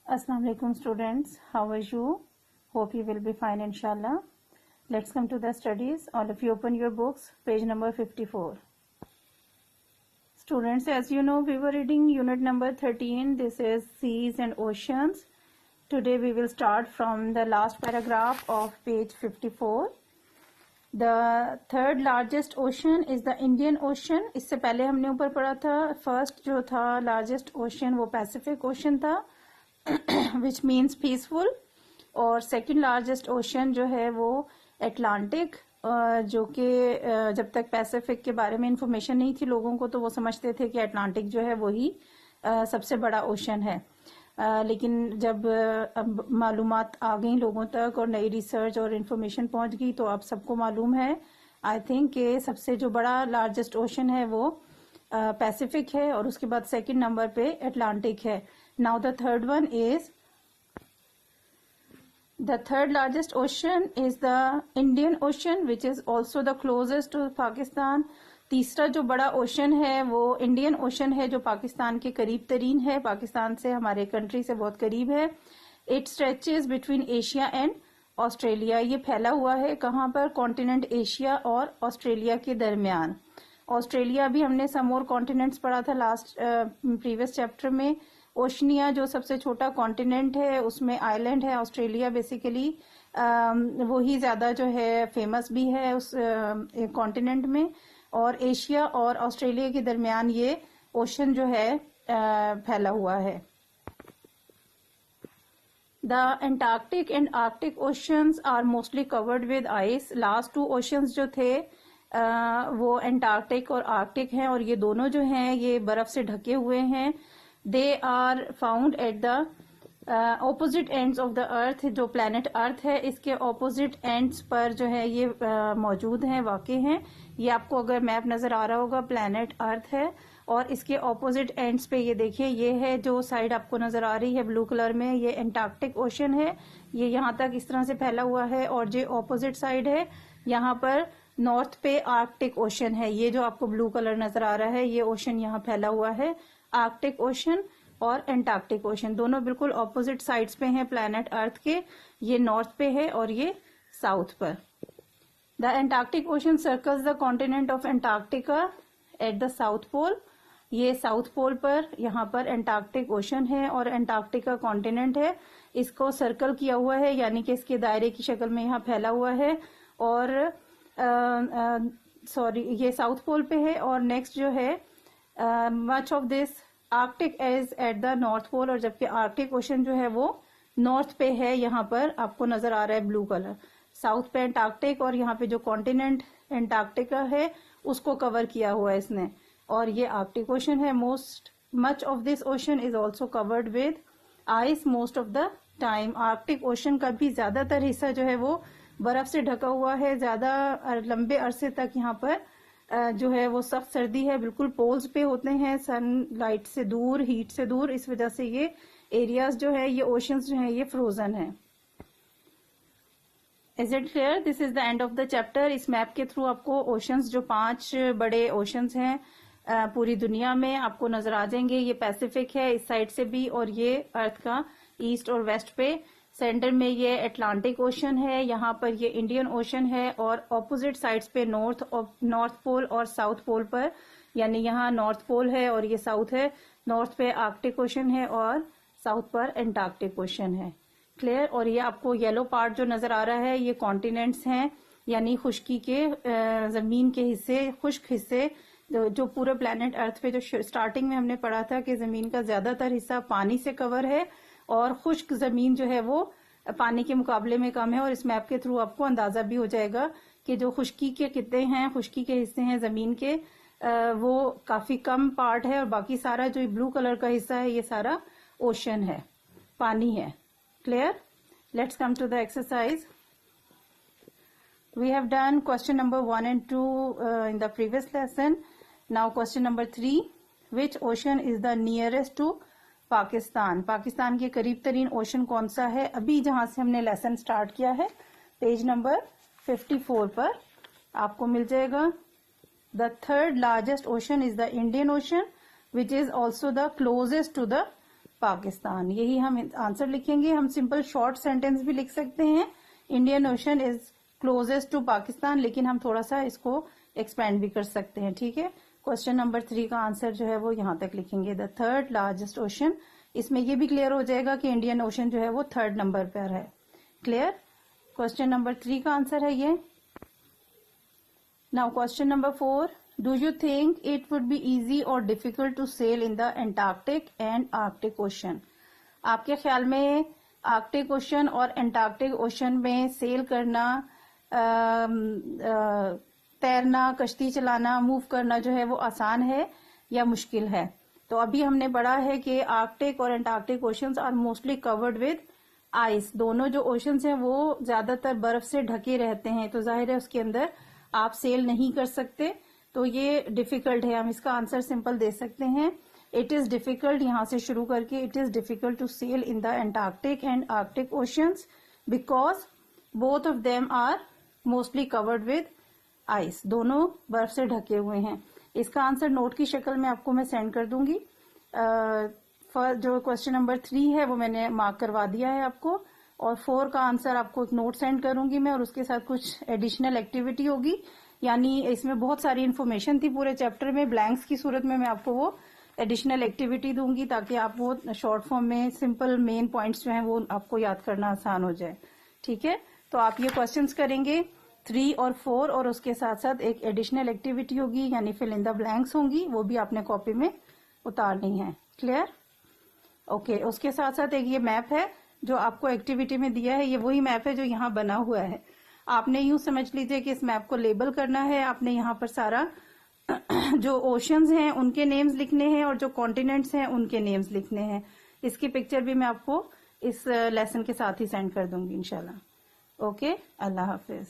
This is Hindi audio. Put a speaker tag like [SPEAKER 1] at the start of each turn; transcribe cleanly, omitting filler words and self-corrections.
[SPEAKER 1] Assalamu alaikum students, how are you? Hope you will be fine inshallah. Let's come to the studies. All of you open your books, page number 54. Students, as you know, we were reading unit number 13. This is seas and oceans. Today we will start from the last paragraph of page 54. The third largest ocean is the Indian Ocean. इससे पहले हमने ऊपर पढ़ा था फर्स्ट जो था लार्जेस्ट ओशन वो पैसिफिक ओशन था विच मीन्स पीसफुल, और सेकंड लार्जेस्ट ओशन जो है वो एटलांटिक, जो कि जब तक पैसिफिक के बारे में इंफॉर्मेशन नहीं थी लोगों को तो वो समझते थे कि एटलांटिक जो है वही सबसे बड़ा ओशन है। लेकिन जब मालूमात आ गई लोगों तक और नई रिसर्च और इन्फॉर्मेशन पहुंच गई तो अब सबको मालूम है आई थिंक कि सबसे जो बड़ा लार्जेस्ट ओशन है वो पैसिफिक है और उसके बाद सेकंड नंबर पे एटलांटिक है। Now the third one is the third largest ocean is the Indian Ocean which is also the closest to Pakistan. तीसरा जो बड़ा ओशन है वो इंडियन ओशन है जो पाकिस्तान के करीब तरीन है, पाकिस्तान से हमारे कंट्री से बहुत करीब है। It stretches between Asia and Australia. ये फैला हुआ है कहाँ पर? कॉन्टिनेंट एशिया और ऑस्ट्रेलिया के दरमियान। ऑस्ट्रेलिया भी हमने सम और कॉन्टिनेंट्स पढ़ा था लास्ट प्रीवियस चैप्टर में। ओशनिया जो सबसे छोटा कॉन्टिनेंट है उसमें आइलैंड है ऑस्ट्रेलिया, बेसिकली वो ही ज्यादा जो है फेमस भी है उस कॉन्टिनेंट में, और एशिया और ऑस्ट्रेलिया के दरमियान ये ओशन जो है फैला हुआ है। The Antarctic and Arctic oceans are mostly covered with ice. Last two oceans जो थे वो एंटार्क्टिक और आर्कटिक हैं और ये दोनों जो हैं ये बर्फ से ढके हुए हैं। They are found at the opposite ends of the Earth. जो प्लैनेट अर्थ है इसके ऑपोजिट एंड्स पर जो है ये मौजूद हैं, वाकई हैं। ये आपको अगर मैप नजर आ रहा होगा, प्लैनेट अर्थ है और इसके ऑपोजिट एंड्स पे ये देखिए, ये है जो साइड आपको नजर आ रही है ब्लू कलर में, ये एंटार्क्टिक ओशन है। ये यहाँ तक इस तरह से फैला हुआ है और जो ऑपोजिट साइड है यहाँ पर नॉर्थ पे आर्कटिक ओशन है। ये जो आपको ब्लू कलर नजर आ रहा है ये ओशन यहाँ फैला हुआ है। आर्कटिक ओशन और एंटार्क्टिक ओशन दोनों बिल्कुल ऑपोजिट साइड्स पे हैं प्लैनेट अर्थ के। ये नॉर्थ पे है और ये साउथ पर। The Antarctic ocean circles the continent of Antarctica at the South Pole. ये साउथ पोल पर यहाँ पर एंटार्क्टिक ओशन है और एंटार्क्टिका कॉन्टिनेंट है, इसको सर्कल किया हुआ है यानी कि इसके दायरे की शक्ल में यहाँ फैला हुआ है। और ये साउथ पोल पे है और नेक्स्ट जो है much of this Arctic is at the North Pole, और जबकि आर्कटिक ओशन जो है वो नॉर्थ पे है, यहाँ पर आपको नजर आ रहा है ब्लू कलर। साउथ पे एंटार्क्टिक और यहाँ पे जो कॉन्टिनेंट एंटार्क्टिका है उसको कवर किया हुआ है इसने, और ये आर्कटिक ओशन है। Much of this ocean is also covered with ice most of the time. Arctic ocean का भी ज्यादातर हिस्सा जो है वो बर्फ से ढका हुआ है, ज्यादा लंबे अरसे तक यहाँ पर जो है वो सख्त सर्दी है, बिल्कुल पोल्स पे होते हैं, सनलाइट से दूर, हीट से दूर, इस वजह से ये एरियाज जो है, ये ओशंस जो है ये फ्रोजन है। Is it clear? This is the end of the chapter. इस मैप के थ्रू आपको ओशंस जो 5 बड़े ओशंस हैं पूरी दुनिया में आपको नजर आ जाएंगे। ये पैसिफिक है इस साइड से भी और ये अर्थ का ईस्ट और वेस्ट पे। सेंटर में ये एटलांटिक ओशन है, यहाँ पर ये इंडियन ओशन है और ऑपोजिट साइड्स पे नॉर्थ पोल और साउथ पोल पर, यानी यहाँ नॉर्थ पोल है और ये साउथ है, नॉर्थ पे आर्कटिक ओशन है और साउथ पर एंटार्क्टिक ओशन है। क्लियर? और ये आपको येलो पार्ट जो नजर आ रहा है ये कॉन्टिनेंट्स हैं, यानी खुश्की के जमीन के हिस्से, खुश्क हिस्से जो पूरे प्लेनेट अर्थ पे, जो स्टार्टिंग में हमने पढ़ा था कि जमीन का ज्यादातर हिस्सा पानी से कवर है और खुश्क जमीन जो है वो पानी के मुकाबले में कम है। और इस मैप के थ्रू आपको अंदाजा भी हो जाएगा कि जो खुश्की के कितने हैं, खुश्की के हिस्से हैं जमीन के, वो काफी कम पार्ट है और बाकी सारा जो ब्लू कलर का हिस्सा है ये सारा ओशन है, पानी है। Clear? Let's come to the exercise. We have done question number 1 and 2 in the previous lesson. Now question number 3. Which ocean is the nearest to Pakistan? Pakistan के करीब तरीन ओशन कौन सा है? अभी जहां से हमने लेसन स्टार्ट किया है पेज नंबर 54 पर आपको मिल जाएगा। The third largest ocean is the Indian ocean which is also the closest to the Pakistan. यही हम आंसर लिखेंगे। हम सिंपल शॉर्ट सेंटेंस भी लिख सकते हैं, Indian ocean is closest to Pakistan, लेकिन हम थोड़ा सा इसको एक्सपेंड भी कर सकते हैं। ठीक है, क्वेश्चन नंबर 3 का आंसर जो है वो यहां तक लिखेंगे, द थर्ड लार्जेस्ट ओशन। इसमें ये भी क्लियर हो जाएगा कि इंडियन ओशन जो है वो 3rd नंबर पर है। क्लियर, क्वेश्चन नंबर 3 का आंसर है ये। Now question number 4, do you think it would be easy और difficult to sail in the Antarctic and Arctic Ocean? आपके ख्याल में आर्कटिक ओशन और एंटार्क्टिक ओशन में सेल करना, तैरना, कश्ती चलाना, मूव करना जो है वो आसान है या मुश्किल है? तो अभी हमने पढ़ा है कि आर्कटिक और Antarctic oceans are mostly covered with ice. दोनों जो ओशंस हैं वो ज्यादातर बर्फ से ढके रहते हैं, तो जाहिर है उसके अंदर आप सेल नहीं कर सकते, तो ये डिफिकल्ट है। हम इसका आंसर सिंपल दे सकते हैं, इट इज डिफिकल्ट, यहां से शुरू करके it is difficult to sail in the Antarctic and Arctic oceans because both of them are mostly covered with ice. दोनों बर्फ से ढके हुए हैं। इसका आंसर नोट की शक्ल में आपको मैं सेंड कर दूंगी। जो क्वेश्चन नंबर 3 है वो मैंने मार्क करवा दिया है आपको, और 4 का आंसर आपको एक नोट सेंड करूंगी मैं, और उसके साथ कुछ एडिशनल एक्टिविटी होगी। यानी इसमें बहुत सारी इन्फॉर्मेशन थी पूरे चैप्टर में, ब्लैंक्स की सूरत में मैं आपको वो एडिशनल एक्टिविटी दूंगी ताकि आप वो शॉर्ट फॉर्म में सिंपल मेन पॉइंट्स जो हैं वो आपको याद करना आसान हो जाए। ठीक है, तो आप ये क्वेश्चंस करेंगे 3 और 4, और उसके साथ साथ एक एडिशनल एक्टिविटी होगी यानी फिल इन द ब्लैंक्स होंगी, वो भी आपने कॉपी में उतारनी है। Clear, okay. उसके साथ साथ एक ये मैप है जो आपको एक्टिविटी में दिया है, ये वही मैप है जो यहाँ बना हुआ है। आपने यूं समझ लीजिए कि इस मैप को लेबल करना है। आपने यहाँ पर सारा जो ओशंस हैं उनके नेम्स लिखने हैं और जो कॉन्टिनेंट्स हैं उनके नेम्स लिखने हैं। इसकी पिक्चर भी मैं आपको इस लेसन के साथ ही सेंड कर दूंगी इंशाल्लाह। ओके, अल्लाह हाफिज।